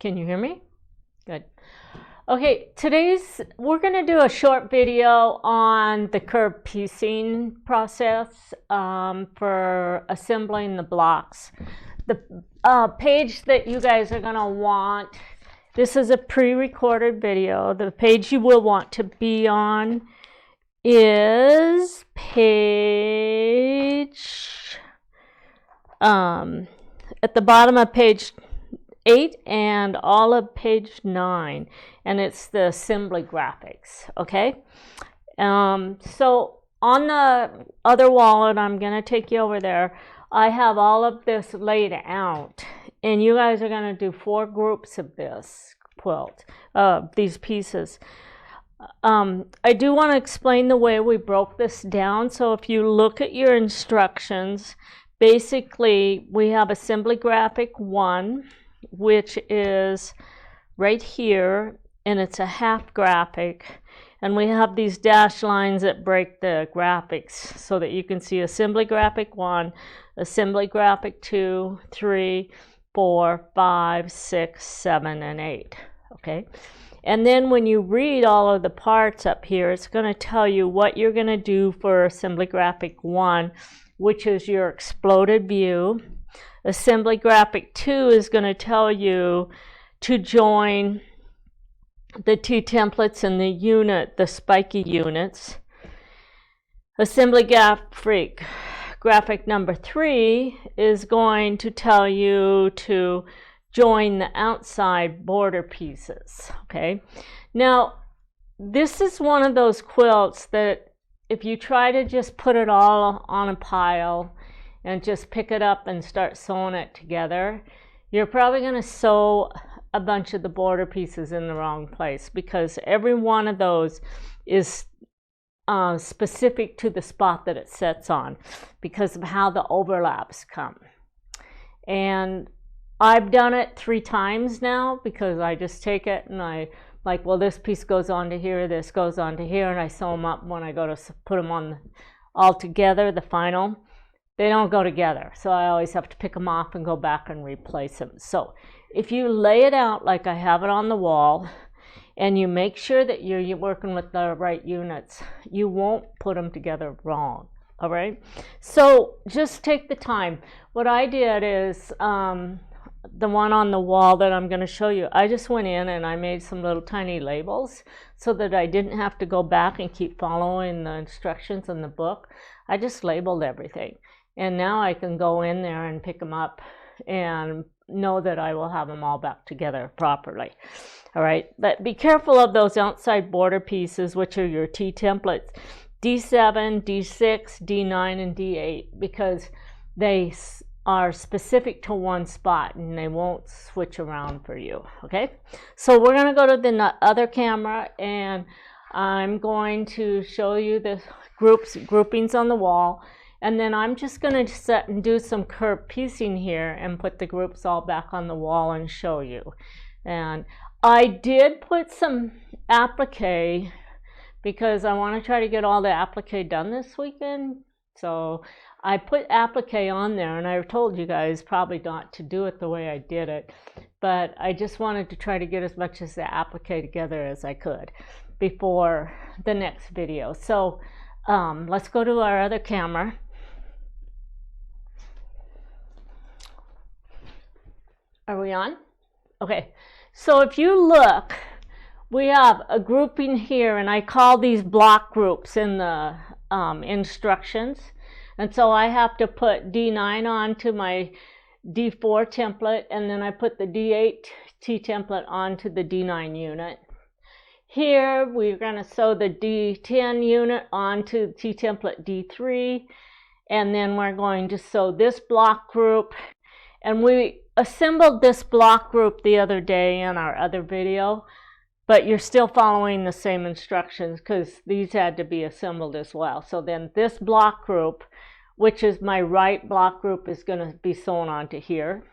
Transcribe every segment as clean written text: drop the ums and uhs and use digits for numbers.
Can you hear me? Good. Okay, we're going to do a short video on the curved piecing process for assembling the blocks. The page that you guys are going to want, this is a pre-recorded video. The page you will want to be on is page, at the bottom of page 8 and all of page 9, and it's the assembly graphics. Okay, so on the other wall, and I'm going to take you over there, I have all of this laid out, and you guys are going to do 4 groups of this quilt, these pieces. I do want to explain the way we broke this down. So if you look at your instructions, basically we have assembly graphic 1, which is right here, and it's a half graphic, and we have these dashed lines that break the graphics so that you can see assembly graphic 1, assembly graphic 2, 3, 4, 5, 6, 7, and 8. Okay, and then when you read all of the parts up here, it's going to tell you what you're going to do for assembly graphic 1, which is your exploded view. Assembly graphic 2 is going to tell you to join the T-templates in the unit, the spiky units. Assembly graphic number 3 is going to tell you to join the outside border pieces. Okay, now this is one of those quilts that if you try to just put it all on a pile and just pick it up and start sewing it together, you're probably going to sew a bunch of the border pieces in the wrong place, because every one of those is specific to the spot that it sets on because of how the overlaps come. And I've done it 3 times now, because I just take it and I like, well, this piece goes onto here, this goes onto here, and I sew them up when I go to put them on all together, the final. They don't go together, so I always have to pick them off and go back and replace them. So if you lay it out like I have it on the wall, and you make sure that you're working with the right units, you won't put them together wrong. All right, so just take the time. What I did is, the one on the wall that I'm going to show you, I just went in and I made some little tiny labels so that I didn't have to go back and keep following the instructions in the book. I just labeled everything, and now I can go in there and pick them up and know that I will have them all back together properly. All right, but be careful of those outside border pieces, which are your T templates, D7, D6, D9, and D8, because they are specific to one spot and they won't switch around for you. Okay, so we're going to go to the other camera, and I'm going to show you the groupings on the wall, and then I'm just going to set and do some curved piecing here and put the groups all back on the wall and show you. And I did put some applique because I want to try to get all the applique done this weekend. So I put applique on there, and I told you guys probably not to do it the way I did it, but I just wanted to try to get as much of the applique together as I could before the next video. So let's go to our other camera. Are we on? Okay, so if you look, we have a grouping here, and I call these block groups in the instructions. And so I have to put D9 onto my D4 template, and then I put the D8 T template onto the D9 unit. Here we're going to sew the D10 unit onto T template D3, and then we're going to sew this block group. And we assembled this block group the other day in our other video, but you're still following the same instructions because these had to be assembled as well. So then this block group, which is my right block group, is going to be sewn onto here.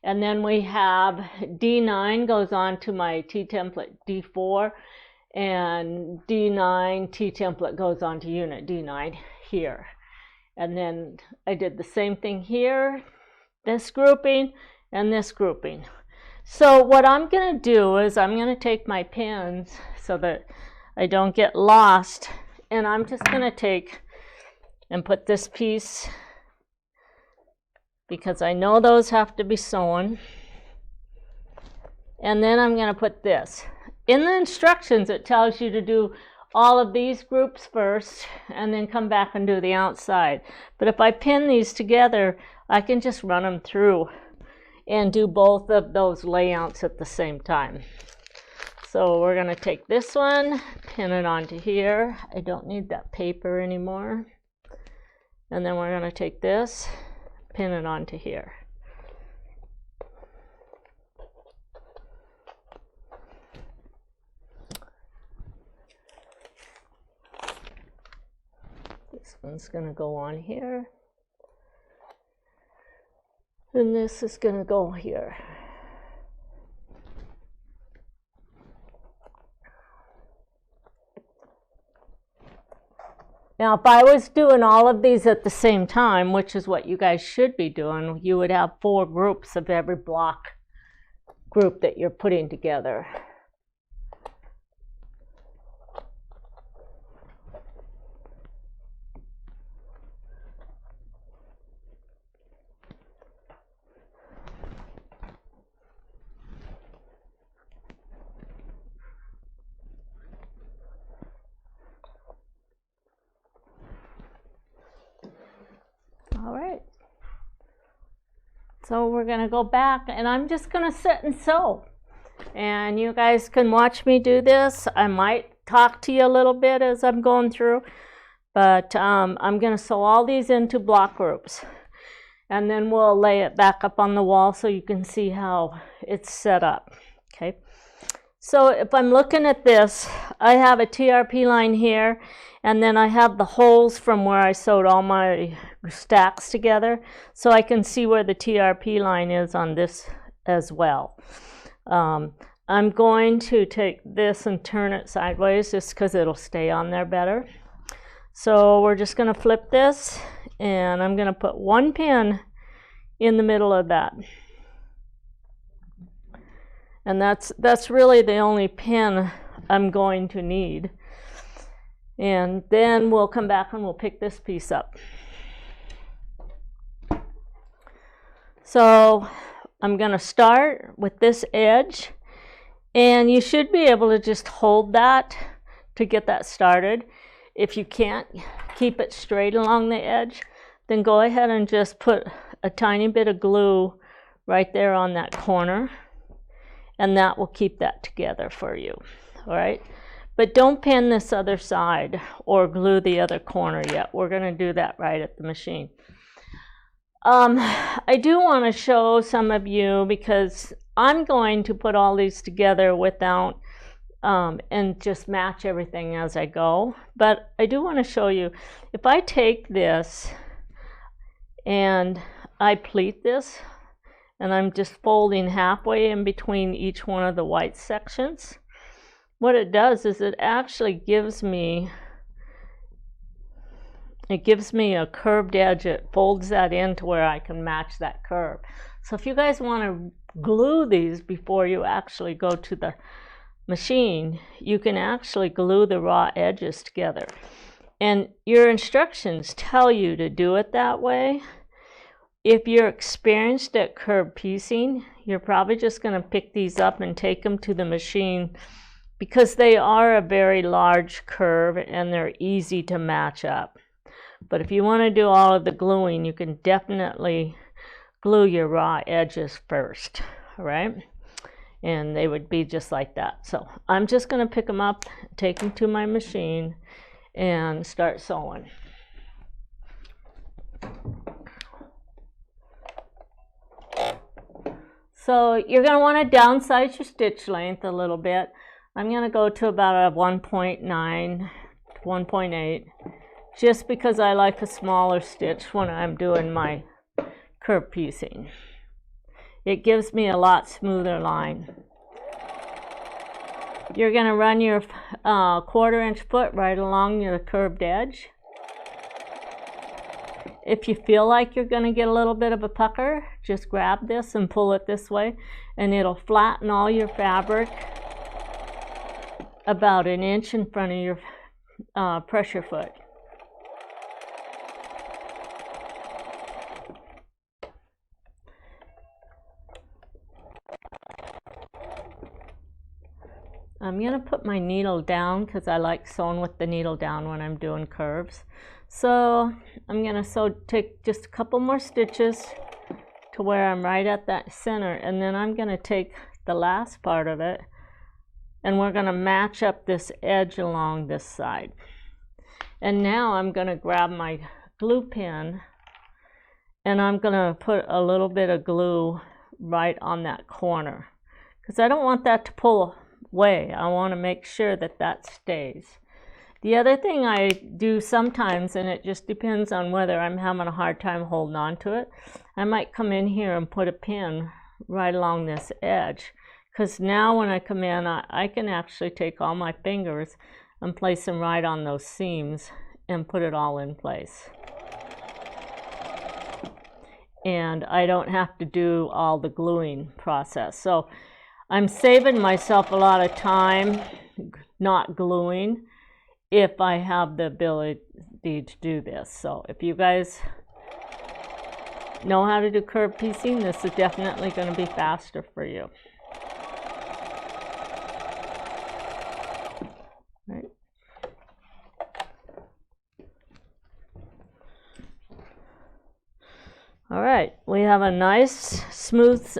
And then we have D9 goes on to my T template D4, and D9 T template goes on to unit D9 here. And then I did the same thing here, this grouping and this grouping. So what I'm going to do is I'm going to take my pins so that I don't get lost, and I'm just going to take and put this piece, because I know those have to be sewn, and then I'm going to put this. In the instructions it tells you to do all of these groups first and then come back and do the outside, but if I pin these together I can just run them through and do both of those layouts at the same time. So we're going to take this one, pin it onto here. I don't need that paper anymore. And then we're going to take this, pin it onto here. This one's going to go on here. And this is going to go here. Now, if I was doing all of these at the same time, which is what you guys should be doing, you would have 4 groups of every block group that you're putting together. All right, so we're going to go back and I'm just going to sit and sew, and you guys can watch me do this. I might talk to you a little bit as I'm going through, but I'm going to sew all these into block groups, and then we'll lay it back up on the wall so you can see how it's set up. Okay, so if I'm looking at this, I have a TRP line here, and then I have the holes from where I sewed all my stacks together, so I can see where the TRP line is on this as well. I'm going to take this and turn it sideways just because it'll stay on there better. So we're just going to flip this, and I'm going to put 1 pin in the middle of that. And that's really the only pin I'm going to need. And then we'll come back and we'll pick this piece up. So I'm going to start with this edge, and you should be able to just hold that to get that started. If you can't keep it straight along the edge, then go ahead and just put a tiny bit of glue right there on that corner, and that will keep that together for you. All right, but don't pin this other side or glue the other corner yet. We're going to do that right at the machine. I do want to show some of you, because I'm going to put all these together without and just match everything as I go, but I do want to show you, if I take this and I pleat this, and I'm just folding halfway in between each one of the white sections, what it does is it actually gives me a curved edge. It folds that in to where I can match that curve. So if you guys want to glue these before you actually go to the machine, you can actually glue the raw edges together. And your instructions tell you to do it that way. If you're experienced at curve piecing, you're probably just going to pick these up and take them to the machine, because they are a very large curve and they're easy to match up. But if you want to do all of the gluing, you can definitely glue your raw edges first, all right? And they would be just like that. So I'm just going to pick them up, take them to my machine, and start sewing. So you're going to want to downsize your stitch length a little bit. I'm going to go to about a 1.9, 1.8, just because I like a smaller stitch when I'm doing my curve piecing. It gives me a lot smoother line. You're going to run your 1/4 inch foot right along your curved edge. if you feel like you're going to get a little bit of a pucker, just grab this and pull it this way, and it'll flatten all your fabric about an inch in front of your pressure foot. I'm going to put my needle down because I like sewing with the needle down when I'm doing curves. So I'm going to take just a couple more stitches to where I'm right at that center, and then I'm going to take the last part of it and we're going to match up this edge along this side. And now I'm going to grab my glue pen and I'm going to put a little bit of glue right on that corner because I don't want that to pull away. I want to make sure that that stays. The other thing I do sometimes, and it just depends on whether I'm having a hard time holding on to it, I might come in here and put a pin right along this edge, because now when I come in, I can actually take all my fingers and place them right on those seams and put it all in place. And I don't have to do all the gluing process. So I'm saving myself a lot of time not gluing if I have the ability to do this. So if you guys know how to do curve piecing, this is definitely going to be faster for you. Right. All right, we have a nice smooth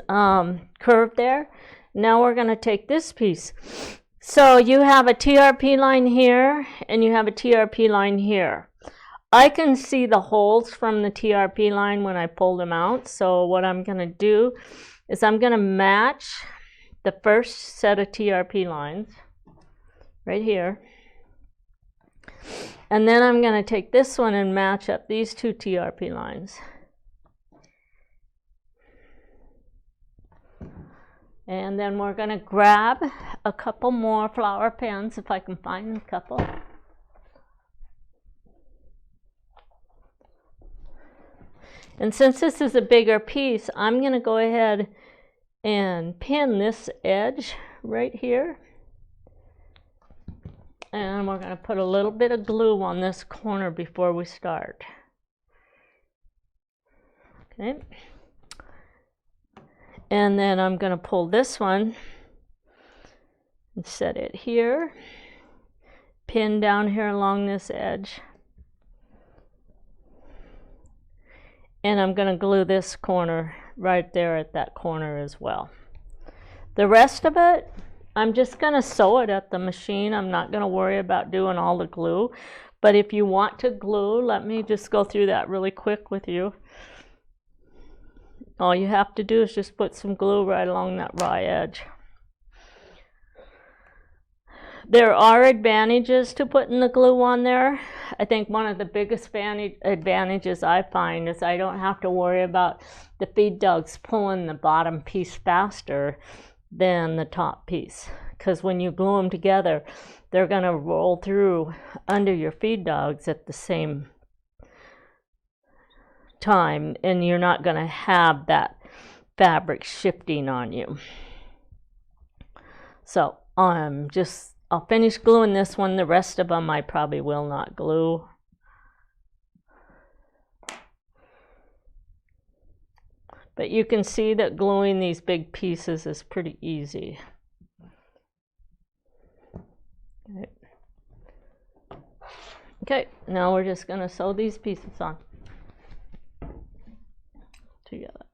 curve there. Now we're going to take this piece. So you have a TRP line here and you have a TRP line here. I can see the holes from the TRP line when I pull them out. So what I'm going to do is I'm going to match the first set of TRP lines right here. And then I'm going to take this one and match up these two TRP lines. And then we're going to grab a couple more flower pins, if I can find a couple. And since this is a bigger piece, I'm going to go ahead and pin this edge right here. And we're going to put a little bit of glue on this corner before we start. Okay. And then I'm going to pull this one and set it here, pin down here along this edge, and I'm going to glue this corner right there at that corner as well. The rest of it, I'm just going to sew it at the machine. I'm not going to worry about doing all the glue, but if you want to glue, let me just go through that really quick with you. All you have to do is just put some glue right along that raw edge. There are advantages to putting the glue on there. I think one of the biggest advantages I find is I don't have to worry about the feed dogs pulling the bottom piece faster than the top piece. Because when you glue them together, they're going to roll through under your feed dogs at the same time, and you're not going to have that fabric shifting on you. So I'll finish gluing this one. The rest of them I probably will not glue. But you can see that gluing these big pieces is pretty easy. Okay, now we're just going to sew these pieces on together.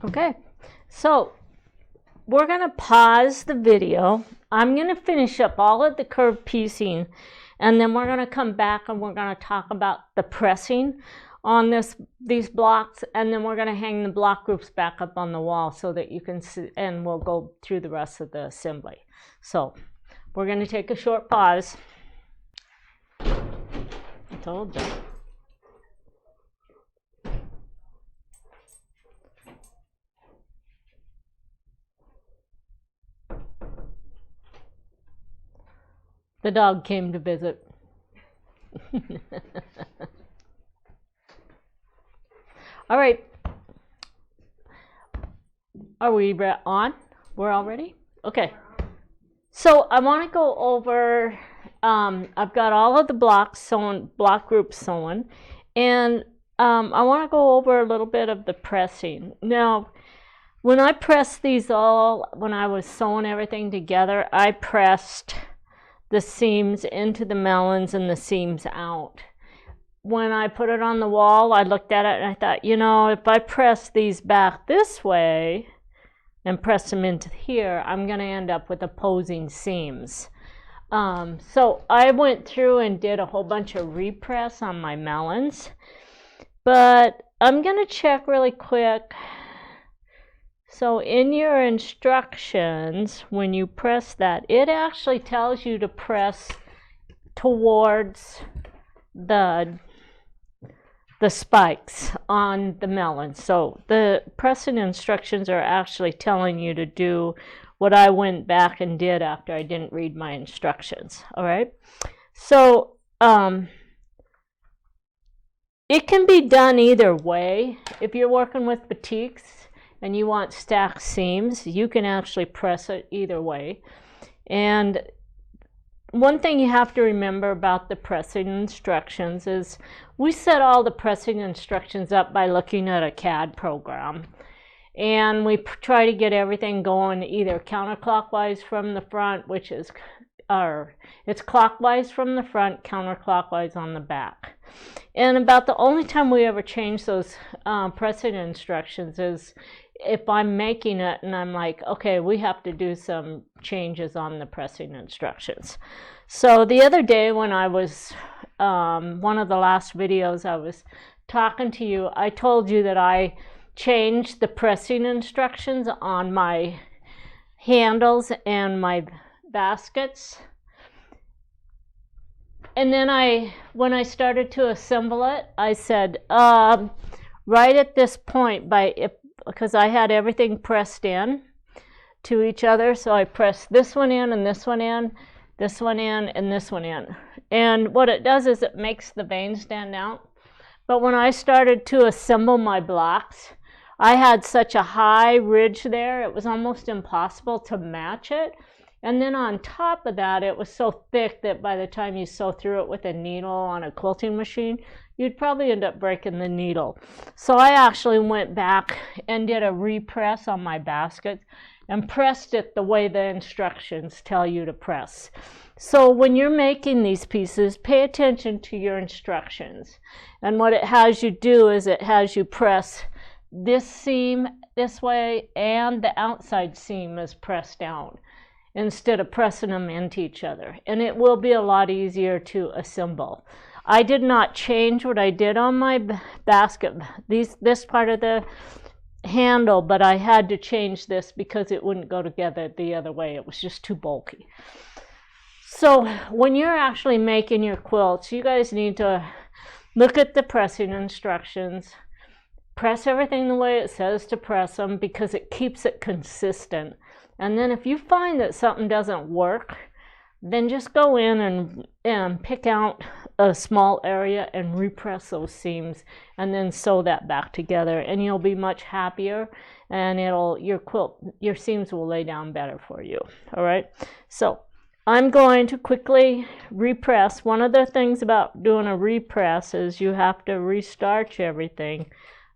Okay, so we're going to pause the video. I'm going to finish up all of the curved piecing, and then we're going to come back and we're going to talk about the pressing on these blocks, and then we're going to hang the block groups back up on the wall so that you can see, and we'll go through the rest of the assembly. So we're going to take a short pause. I told you. The dog came to visit. All right. Are we on? We're all ready? Okay. So I want to go over, I've got all of the blocks sewn, block groups sewn, and I want to go over a little bit of the pressing. Now, when I pressed these all, when I was sewing everything together, I pressed the seams into the melons and the seams out. When I put it on the wall, I looked at it and I thought, you know, if I press these back this way and press them into here, I'm going to end up with opposing seams. So I went through and did a whole bunch of repress on my melons, but I'm going to check really quick. So in your instructions, when you press that, it actually tells you to press towards the spikes on the melon. So the pressing instructions are actually telling you to do what I went back and did after I didn't read my instructions. All right. So it can be done either way. If you're working with batiks and you want stacked seams, you can actually press it either way. And one thing you have to remember about the pressing instructions is we set all the pressing instructions up by looking at a CAD program. And we try to get everything going either counterclockwise from the front, which is, or it's clockwise from the front, counterclockwise on the back. And about the only time we ever change those pressing instructions is if I'm making it and I'm like, okay, we have to do some changes on the pressing instructions. So the other day when I was, one of the last videos I was talking to you, I told you that I changed the pressing instructions on my handles and my baskets. And then when I started to assemble it, I said, right at this point, because I had everything pressed in to each other, so I pressed this one in and this one in, this one in and this one in. And what it does is it makes the vein stand out. But when I started to assemble my blocks, I had such a high ridge there, it was almost impossible to match it. And then on top of that, it was so thick that by the time you sew through it with a needle on a quilting machine, you'd probably end up breaking the needle. So I actually went back and did a repress on my basket and pressed it the way the instructions tell you to press. So when you're making these pieces, pay attention to your instructions. And what it has you do is it has you press this seam this way and the outside seam is pressed down, instead of pressing them into each other. And it will be a lot easier to assemble. I did not change what I did on my basket, this part of the handle, but I had to change this because it wouldn't go together the other way. It was just too bulky. So when you're actually making your quilts, you guys need to look at the pressing instructions, press everything the way it says to press them because it keeps it consistent. And then if you find that something doesn't work, then just go in and pick out a small area and repress those seams and then sew that back together, and you'll be much happier, and your seams will lay down better for you. All right, so I'm going to quickly repress. One of the things about doing a repress is you have to restarch everything,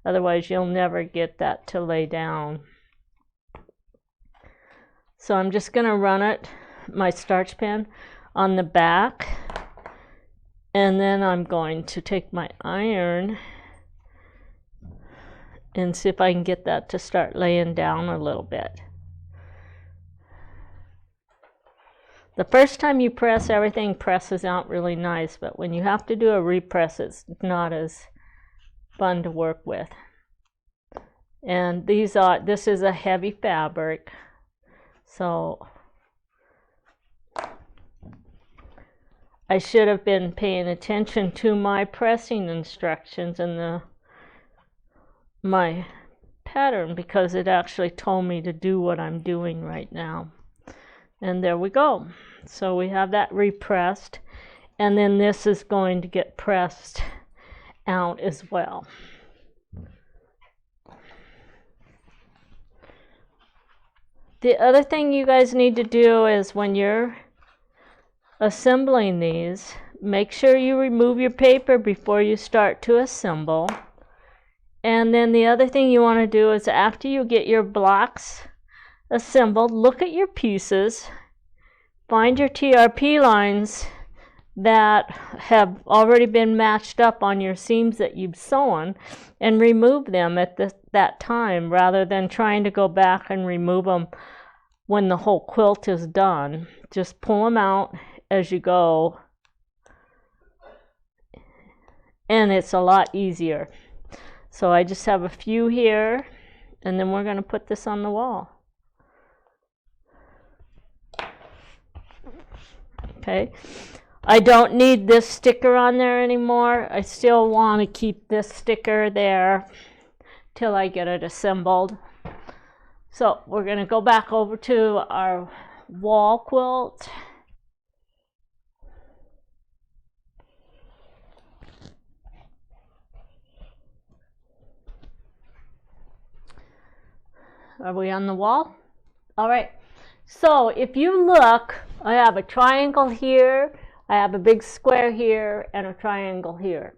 otherwise you'll never get that to lay down. So I'm just going to run my starch pen on the back, and then I'm going to take my iron and see if I can get that to start laying down a little bit. The first time you press, everything presses out really nice, but when you have to do a repress, it's not as fun to work with. And this is a heavy fabric, so I should have been paying attention to my pressing instructions and my pattern, because it actually told me to do what I'm doing right now. And there we go. So we have that repressed, and then this is going to get pressed out as well. The other thing you guys need to do is when you're assembling these, make sure you remove your paper before you start to assemble. And then the other thing you want to do is after you get your blocks assembled, look at your pieces, find your TRP lines that have already been matched up on your seams that you've sewn, and remove them at that time, rather than trying to go back and remove them when the whole quilt is done. Just pull them out as you go, and it's a lot easier. So I just have a few here, and then we're going to put this on the wall. Okay, I don't need this sticker on there anymore. I still want to keep this sticker there till I get it assembled. So we're going to go back over to our wall quilt. Are we on the wall? All right. So if you look, I have a triangle here, I have a big square here, and a triangle here.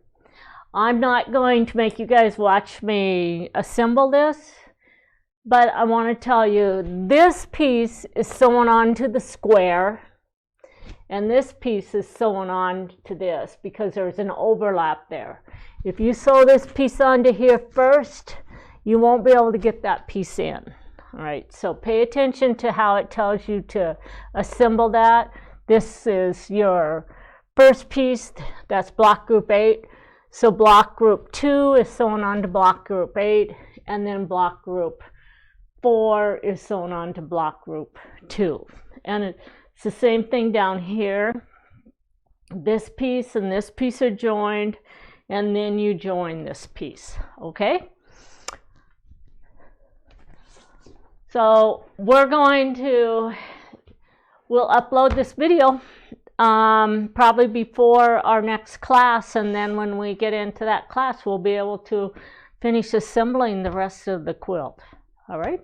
I'm not going to make you guys watch me assemble this, but I want to tell you this piece is sewn onto the square, and this piece is sewn on to this because there's an overlap there. If you sew this piece onto here first, you won't be able to get that piece in. All right, so pay attention to how it tells you to assemble that. This is your first piece, that's block group 8. So block group 2 is sewn onto block group 8, and then block group 4 is sewn onto block group 2. And it's the same thing down here. This piece and this piece are joined, and then you join this piece, okay? So we'll upload this video probably before our next class, and then when we get into that class, we'll be able to finish assembling the rest of the quilt. All right.